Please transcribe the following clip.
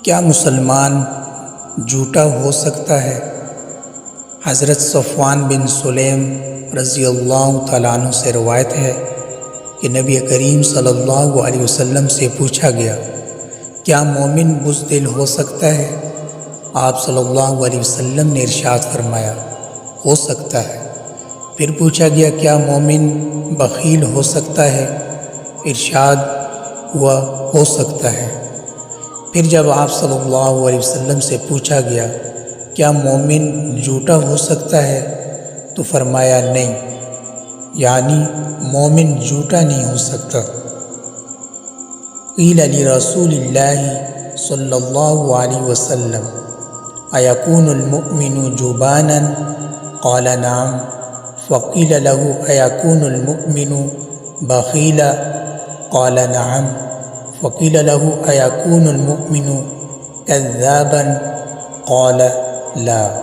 کیا مسلمان جھوٹا ہو سکتا ہے؟ حضرت صفوان بن سلیم رضی اللہ تعالیٰ عنہ سے روایت ہے کہ نبی کریم صلی اللہ علیہ وسلم سے پوچھا گیا، کیا مومن بزدل ہو سکتا ہے؟ آپ صلی اللہ علیہ وسلم نے ارشاد فرمایا، ہو سکتا ہے۔ پھر پوچھا گیا، کیا مومن بخیل ہو سکتا ہے؟ ارشاد ہوا، ہو سکتا ہے۔ پھر جب آپ صلی اللہ علیہ وسلم سے پوچھا گیا، کیا مومن جھوٹا ہو سکتا ہے؟ تو فرمایا، نہیں، یعنی مومن جھوٹا نہیں ہو سکتا۔ قیل لرسول اللہ صلی اللہ علیہ وسلم ایکون المؤمن جبانا؟ قال نعم۔ فقیل له ایکون المؤمن بخیلا؟ قال نعم۔ فقیل له ایکون المؤمن کذابا؟ قال لا۔